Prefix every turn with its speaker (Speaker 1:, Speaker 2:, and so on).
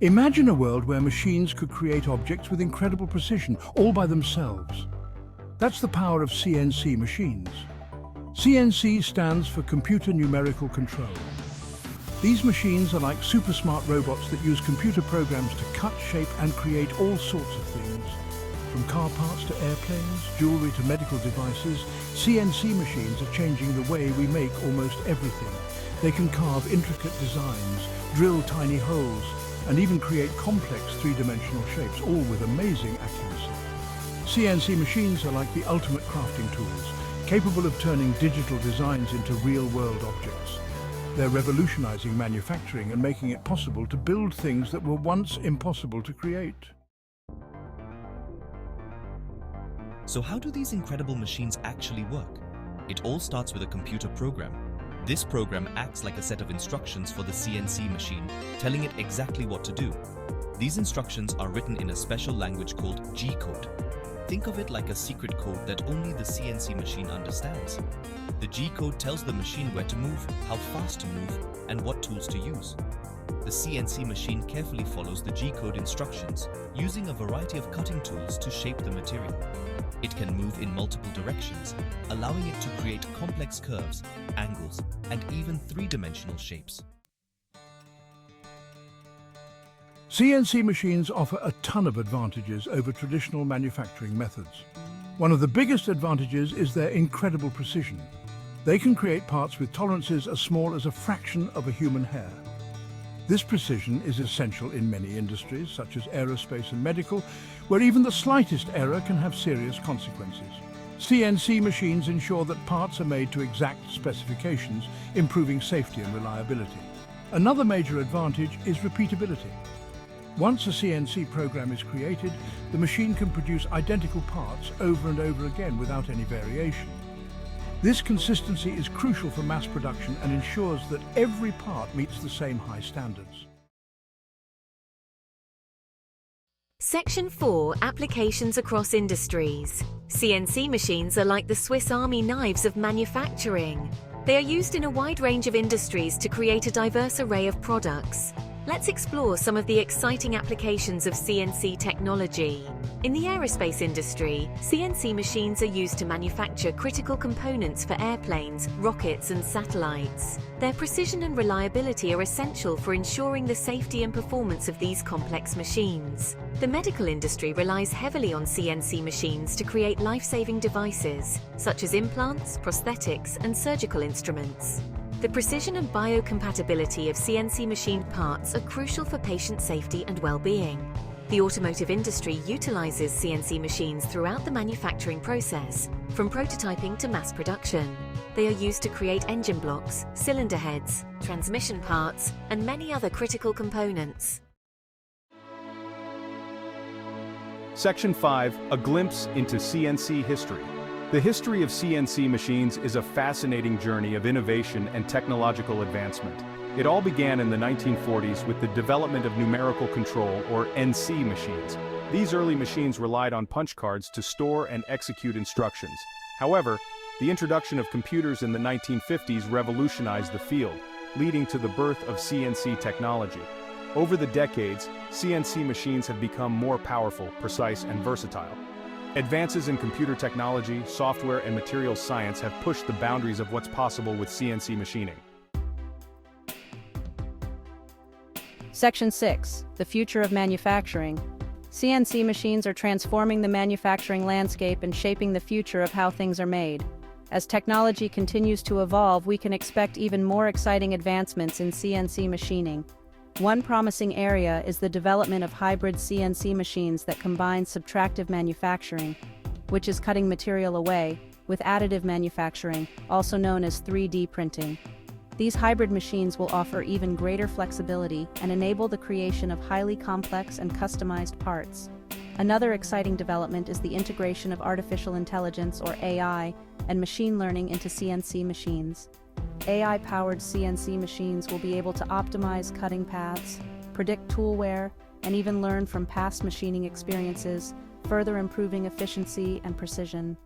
Speaker 1: Imagine a world where machines could create objects with incredible precision, all by themselves. That's the power of CNC machines. CNC stands for Computer Numerical Control. These machines are like super smart robots that use computer programs to cut, shape and create all sorts of things. From car parts to airplanes, jewelry to medical devices, CNC machines are changing the way we make almost everything. They can carve intricate designs, drill tiny holes, and even create complex three-dimensional shapes, all with amazing accuracy. CNC machines are like the ultimate crafting tools, capable of turning digital designs into real-world objects. They're revolutionizing manufacturing and making it possible to build things that were once impossible to create.
Speaker 2: So how do these incredible machines actually work? It all starts with a computer program. This program acts like a set of instructions for the CNC machine, telling it exactly what to do. These instructions are written in a special language called G-code. Think of it like a secret code that only the CNC machine understands. The G-code tells the machine where to move, how fast to move, and what tools to use. The CNC machine carefully follows the G-code instructions, using a variety of cutting tools to shape the material. It can move in multiple directions, allowing it to create complex curves, angles, and even three-dimensional shapes.
Speaker 1: CNC machines offer a ton of advantages over traditional manufacturing methods. One of the biggest advantages is their incredible precision. They can create parts with tolerances as small as a fraction of a human hair. This precision is essential in many industries, such as aerospace and medical, where even the slightest error can have serious consequences. CNC machines ensure that parts are made to exact specifications, improving safety and reliability. Another major advantage is repeatability. Once a CNC program is created, the machine can produce identical parts over and over again without any variation. This consistency is crucial for mass production and ensures that every part meets the same high standards.
Speaker 3: Section 4. Applications across industries. CNC machines are like the Swiss Army knives of manufacturing. They are used in a wide range of industries to create a diverse array of products. Let's explore some of the exciting applications of CNC technology. In the aerospace industry, CNC machines are used to manufacture critical components for airplanes, rockets, and satellites. Their precision and reliability are essential for ensuring the safety and performance of these complex machines. The medical industry relies heavily on CNC machines to create life-saving devices, such as implants, prosthetics, and surgical instruments. The precision and biocompatibility of CNC machined parts are crucial for patient safety and well-being. The automotive industry utilizes CNC machines throughout the manufacturing process, from prototyping to mass production. They are used to create engine blocks, cylinder heads, transmission parts, and many other critical components.
Speaker 4: Section 5, a glimpse into CNC history. The history of CNC machines is a fascinating journey of innovation and technological advancement. It all began in the 1940s with the development of numerical control, or NC machines. These early machines relied on punch cards to store and execute instructions. However, the introduction of computers in the 1950s revolutionized the field, leading to the birth of CNC technology. Over the decades, CNC machines have become more powerful, precise, and versatile. Advances in computer technology, software, and materials science have pushed the boundaries of what's possible with CNC machining.
Speaker 5: Section 6. The future of manufacturing. CNC machines are transforming the manufacturing landscape and shaping the future of how things are made. As technology continues to evolve, we can expect even more exciting advancements in CNC machining. One promising area is the development of hybrid CNC machines that combine subtractive manufacturing, which is cutting material away, with additive manufacturing, also known as 3D printing. These hybrid machines will offer even greater flexibility and enable the creation of highly complex and customized parts. Another exciting development is the integration of artificial intelligence, or AI, and machine learning into CNC machines. AI-powered CNC machines will be able to optimize cutting paths, predict tool wear, and even learn from past machining experiences, further improving efficiency and precision.